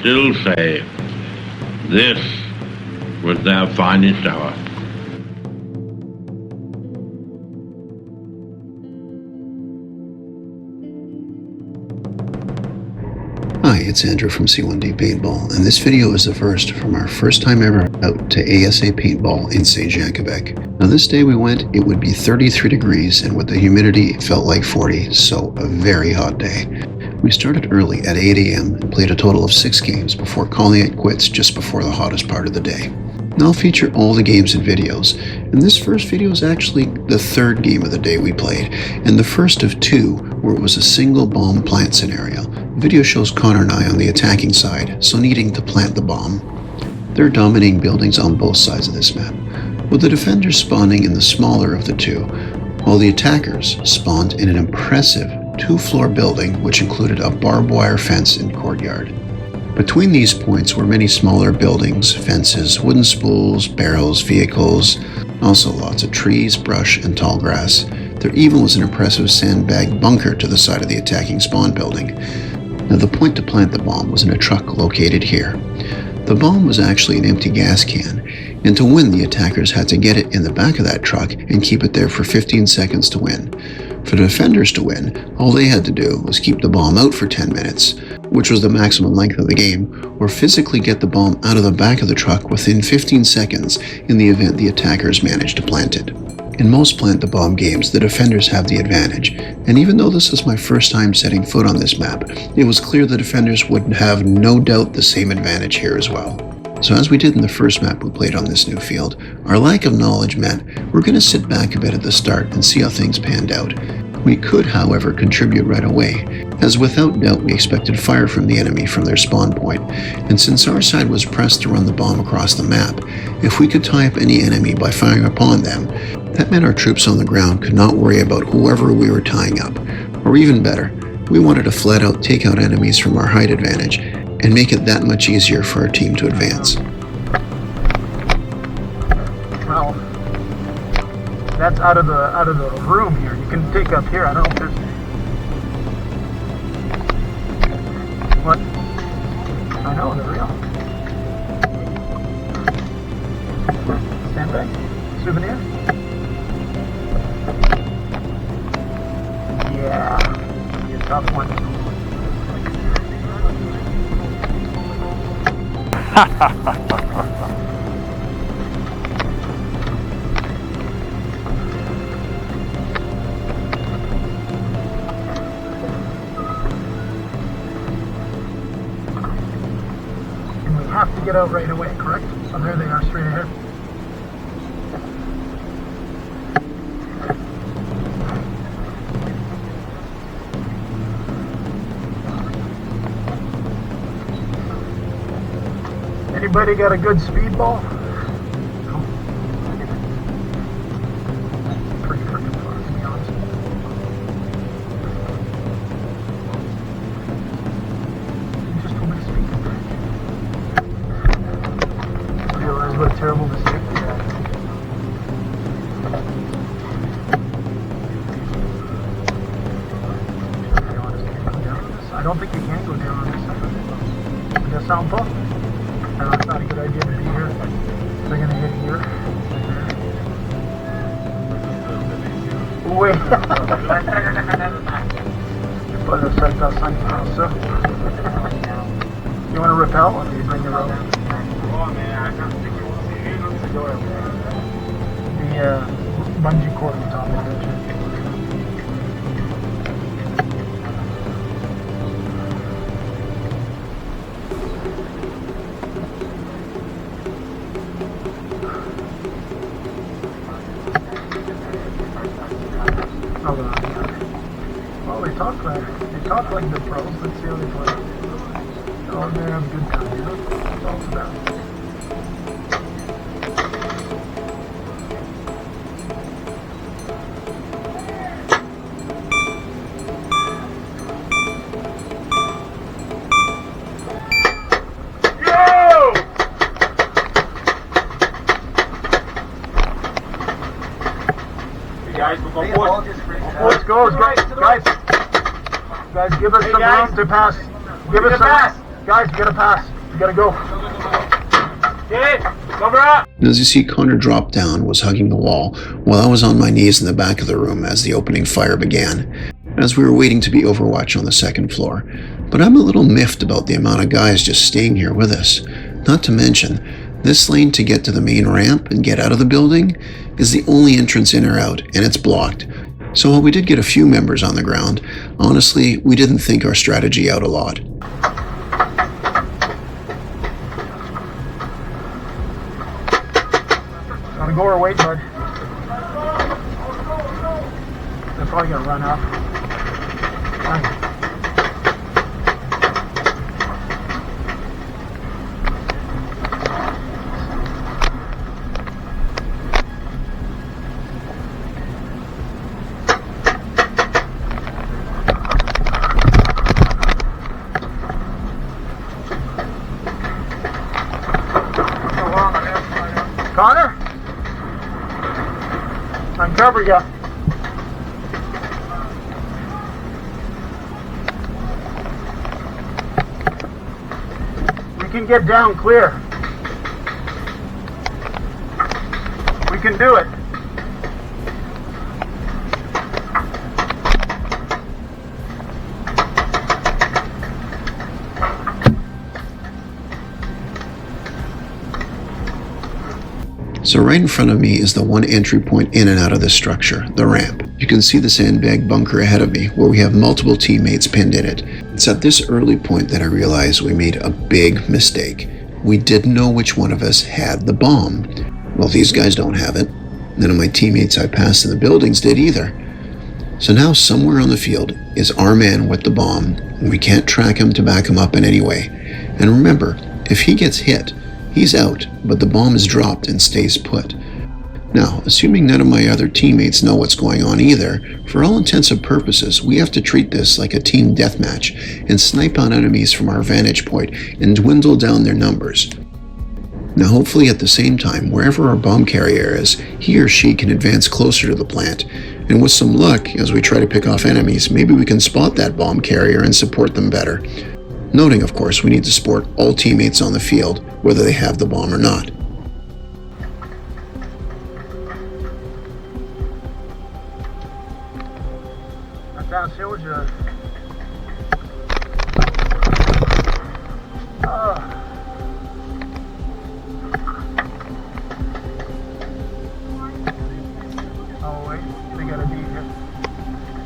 still say, this was their finest hour. Hi, it's Andrew from C1D Paintball, and this video is the first from our first time ever out to ASA Paintball in Saint Jean, Quebec. Now this day we went, it would be 33 degrees, and with the humidity it felt like 40, so a very hot day. We started early at 8 a.m. and played a total of 6 games before calling it quits just before the hottest part of the day. Now I'll feature all the games and videos, and this first video is actually the third game of the day we played, and the first of 2 where it was a single bomb plant scenario. The video shows Connor and I on the attacking side, so needing to plant the bomb. There are dominating buildings on both sides of this map, with the defenders spawning in the smaller of the 2, while the attackers spawned in an impressive 2-floor building which included a barbed wire fence and courtyard. Between these points were many smaller buildings, fences, wooden spools, barrels, vehicles, also lots of trees, brush, and tall grass. There even was an impressive sandbag bunker to the side of the attacking spawn building. Now the point to plant the bomb was in a truck located here. The bomb was actually an empty gas can, and to win the attackers had to get it in the back of that truck and keep it there for 15 seconds to win. For the defenders to win, all they had to do was keep the bomb out for 10 minutes, which was the maximum length of the game, or physically get the bomb out of the back of the truck within 15 seconds in the event the attackers managed to plant it. In most plant the bomb games, the defenders have the advantage, and even though this was my first time setting foot on this map, it was clear the defenders would have no doubt the same advantage here as well. So as we did in the first map we played on this new field, our lack of knowledge meant we're going to sit back a bit at the start and see how things panned out. We could, however, contribute right away, as without doubt we expected fire from the enemy from their spawn point, and since our side was pressed to run the bomb across the map, if we could tie up any enemy by firing upon them, that meant our troops on the ground could not worry about whoever we were tying up, or even better, we wanted to flat out take out enemies from our height advantage and make it that much easier for our team to advance. Well, that's out of the room here. You can take up here. I don't know if there's what. I know they're real. Sandbag? Souvenir? Yeah. Be a tough one. And we have to get out right away, correct? So there they are, straight ahead. Anybody got a good speedball? Pretty freaking fun, to be honest. You just told me to speed. I realize what a terrible mistake we had. I don't think you can go down on this side. Does that sound tough? It's not a good idea to be here. They're going to hit here. Wait. You want to repel? Or do you bring your rope? The bungee cord on top of it. Well, they talk like the pros. Let's see how they play. Oh, they're having a good time, you know? That's all it's about. Guys, we're going forward. Let's go, guys, give us some room to pass. Give us some, guys, get a pass. You gotta go. Okay, cover up. And as you see, Connor dropped down, was hugging the wall, while I was on my knees in the back of the room as the opening fire began, as we were waiting to be overwatch on the second floor. But I'm a little miffed about the amount of guys just staying here with us. Not to mention, this lane to get to the main ramp and get out of the building is the only entrance in or out, and it's blocked. So while we did get a few members on the ground, honestly, we didn't think our strategy out a lot. Gotta go or wait, bud. They're probably gonna run up. Nice. Connor? Uncover ya. We can get down clear. We can do it. So right in front of me is the one entry point in and out of this structure, the ramp. You can see the sandbag bunker ahead of me, where we have multiple teammates pinned in it. It's at this early point that I realized we made a big mistake. We didn't know which one of us had the bomb. Well, these guys don't have it. None of my teammates I passed in the buildings did either. So now somewhere on the field is our man with the bomb, and we can't track him to back him up in any way. And remember, if he gets hit, he's out, but the bomb is dropped and stays put. Now, assuming none of my other teammates know what's going on either, for all intents and purposes, we have to treat this like a team deathmatch and snipe out enemies from our vantage point and dwindle down their numbers. Now, hopefully at the same time, wherever our bomb carrier is, he or she can advance closer to the plant. And with some luck, as we try to pick off enemies, maybe we can spot that bomb carrier and support them better. Noting, of course, we need to support all teammates on the field, whether they have the bomb or not. That shows you. Oh wait, they got a D here.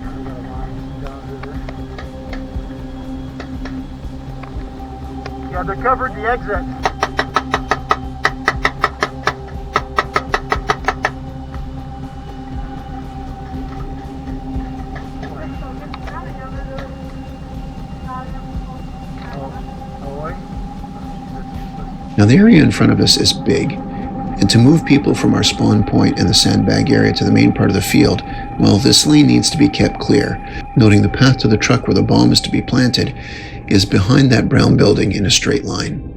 They got a line down to this. Yeah, they covered the exit. Now the area in front of us is big, and to move people from our spawn point in the sandbag area to the main part of the field, well, this lane needs to be kept clear, noting the path to the truck where the bomb is to be planted is behind that brown building in a straight line.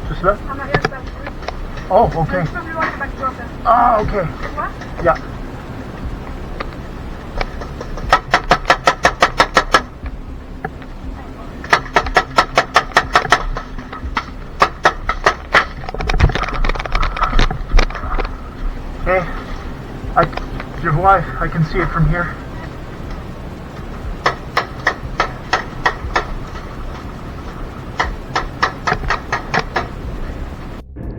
Just left? Oh, okay. Ah, okay. Yeah. Okay, your wife, I can see it from here.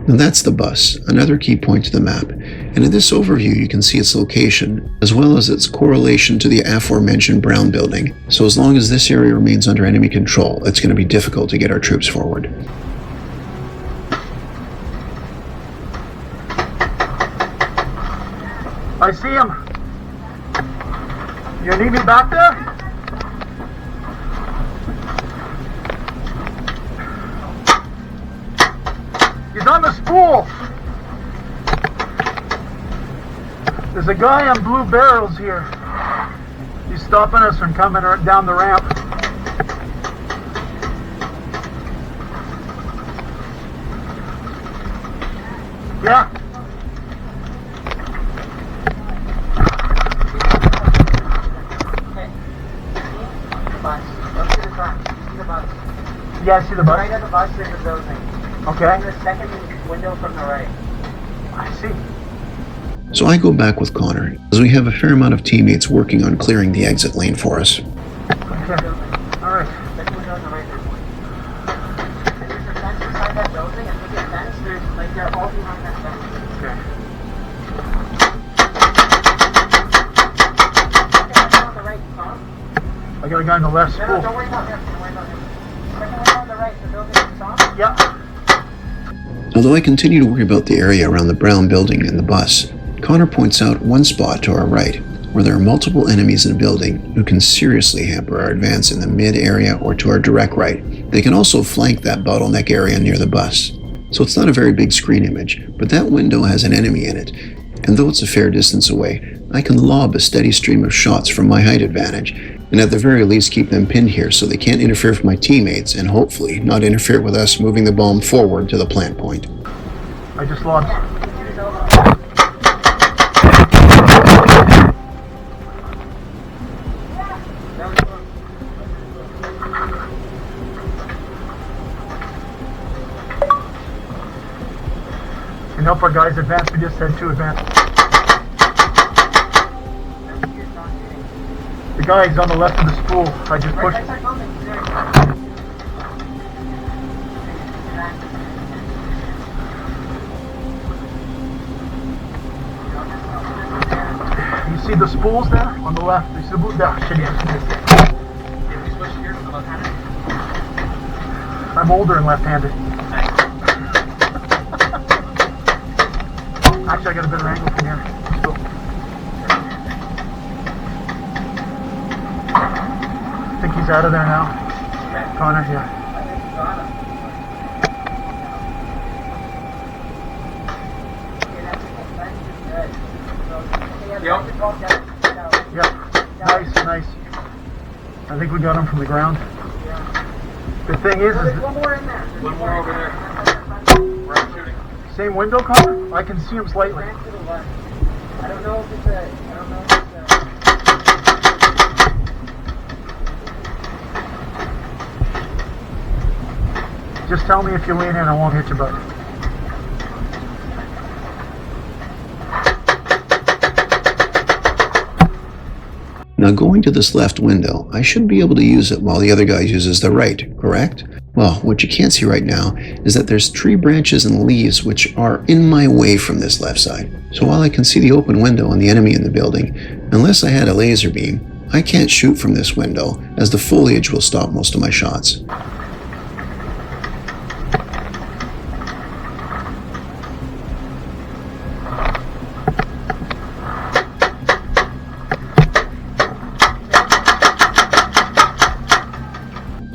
Now that's the bus, another key point to the map, and in this overview you can see its location, as well as its correlation to the aforementioned brown building, so as long as this area remains under enemy control, it's going to be difficult to get our troops forward. I see him. You need me back there? He's on the spool. There's a guy on blue barrels here. He's stopping us from coming down the ramp. Yeah. Bye. front. You see the bus. Yeah, I see the bus. Right at the bus, there's a building. Okay. In the second window from the right. I see. So I go back with Connor, as we have a fair amount of teammates working on clearing the exit lane for us. Okay. Alright. Second window on the right, there's one. And there's a fence beside that building, and with the fence, there's, like, they're all behind that fence. Okay. Second window on the right, Tom. I got a guy on the left No, spool. don't worry about him. Don't worry about him. Second window on the right, the building, Tom. Yeah. Although I continue to worry about the area around the brown building and the bus, Connor points out one spot to our right, where there are multiple enemies in a building who can seriously hamper our advance in the mid area or to our direct right. They can also flank that bottleneck area near the bus. So it's not a very big screen image, but that window has an enemy in it, and though it's a fair distance away, I can lob a steady stream of shots from my height advantage, and at the very least keep them pinned here so they can't interfere with my teammates and hopefully not interfere with us moving the bomb forward to the plant point. I just lost. And help our guys advance. We just had 2 advance. The guy's on the left of the spool. I just pushed. Right side building. You see the spools there on the left? You see the boot there? Shit, yeah. If we switch here to the left-handed. I'm older and left-handed. Actually, I got a better angle from here. So. I think he's out of there now. Connor, yeah. Yeah. Nice, nice. I think we got him from the ground. The thing is There's one more in there. One more over there. Where I'm shooting. same window, Connor? I can see him slightly. Ran to the left. I don't know if it's a. I don't know if it's a. Just tell me if you lean in, I won't hit you, bud. Now going to this left window, I should be able to use it while the other guy uses the right, correct? Well, what you can't see right now is that there's tree branches and leaves which are in my way from this left side. So while I can see the open window and the enemy in the building, unless I had a laser beam, I can't shoot from this window as the foliage will stop most of my shots.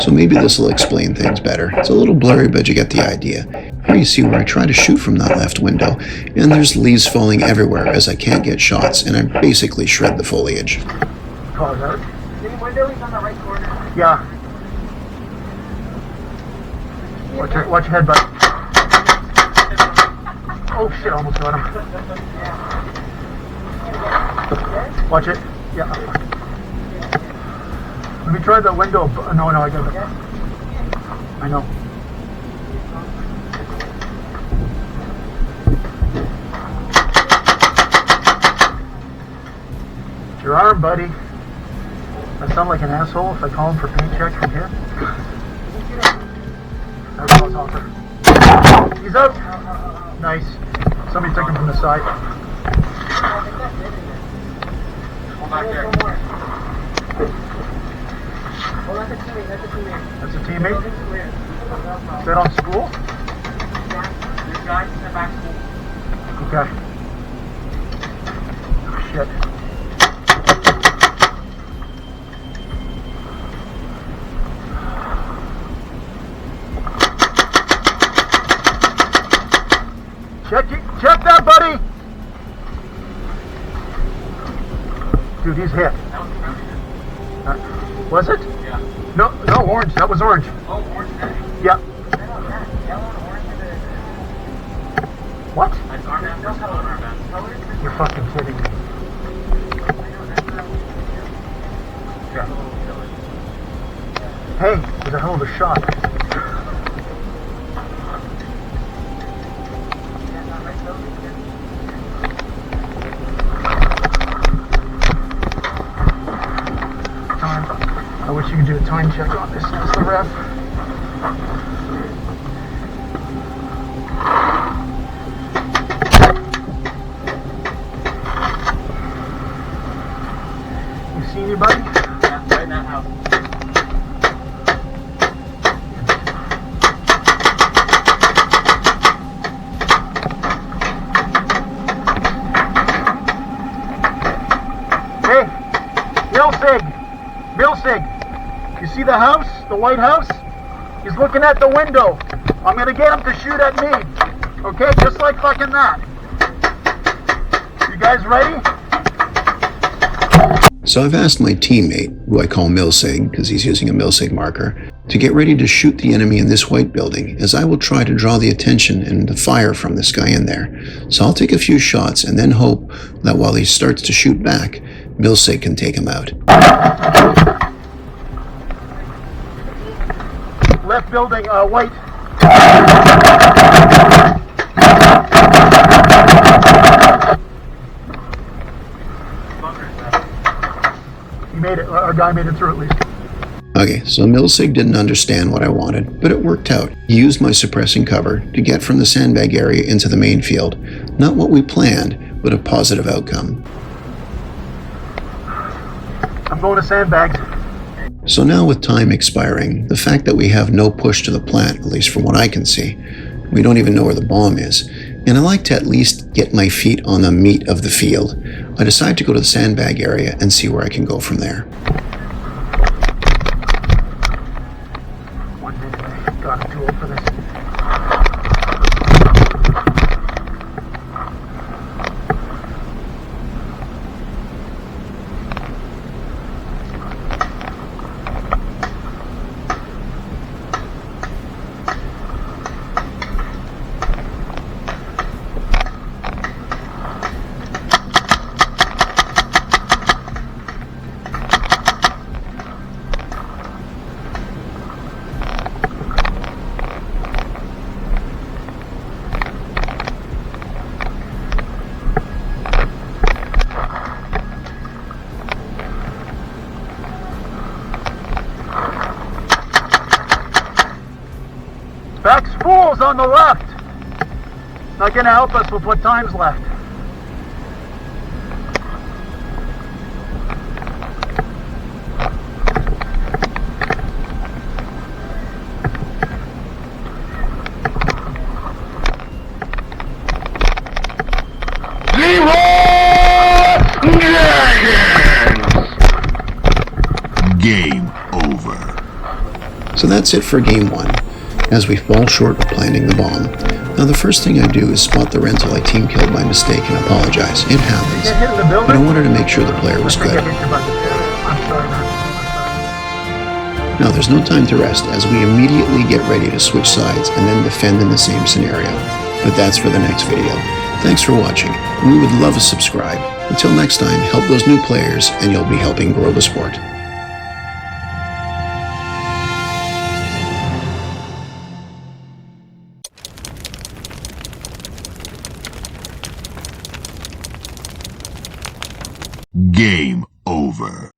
So maybe this will explain things better. It's a little blurry, but you get the idea. Here you see where I try to shoot from that left window, and there's leaves falling everywhere as I can't get shots, and I basically shred the foliage. Call it out. Same window, he's on the right corner. Yeah. Watch your head, bud. Oh shit, I almost got him. Watch it. Yeah. Let me try the window. No, I got it. I know. It's your arm, buddy. I sound like an asshole if I call him for paint check from here. That's what I was offered. He's out. Nice. Somebody took him from the side. Hold back there. Oh, that's a teammate. That's a teammate. That's a teammate. Building's clear. Is that on school? There's guys in the back school. Okay. Shit. Check that, buddy! Dude, he's hit. Was it? Yeah. No, orange. That was orange. Oh, orange net. Yeah. Yellow and orange are What? That's our man versus non-our man. You're fucking kidding me. Hey, it was a hell of a shot. I wish you could do a time check on this as the ref. You see anybody? Yeah, right in that house. Hey, Milsig, you see the house, the White House? He's looking at the window. I'm gonna get him to shoot at me. Okay, just like fucking that. You guys ready? So I've asked my teammate, who I call Milsig because he's using a Milsig marker, to get ready to shoot the enemy in this white building, as I will try to draw the attention and the fire from this guy in there. So I'll take a few shots and then hope that while he starts to shoot back, Milsig can take him out. Left building, white. He made it. Our guy made it through at least. Okay, so Milsig didn't understand what I wanted, but it worked out. He used my suppressing cover to get from the sandbag area into the main field. Not what we planned, but a positive outcome. I'm going to sandbags. So now with time expiring, the fact that we have no push to the plant, at least from what I can see, we don't even know where the bomb is, and I like to at least get my feet on the meat of the field, I decide to go to the sandbag area and see where I can go from there. 1 minute. God, I'm too old for this. Back spools on the left. Not gonna help us with what time's left. Game over. So that's it for game 1, as we fall short of planting the bomb. Now the first thing I do is spot the rental I team killed by mistake and apologize. It happens. Get hit in the building. But I wanted to make sure the player was I think I good. hit you by the I'm sorry, man. Now there's no time to rest, as we immediately get ready to switch sides and then defend in the same scenario. But that's for the next video. Thanks for watching. We would love a subscribe. Until next time, help those new players and you'll be helping grow the sport. Game over.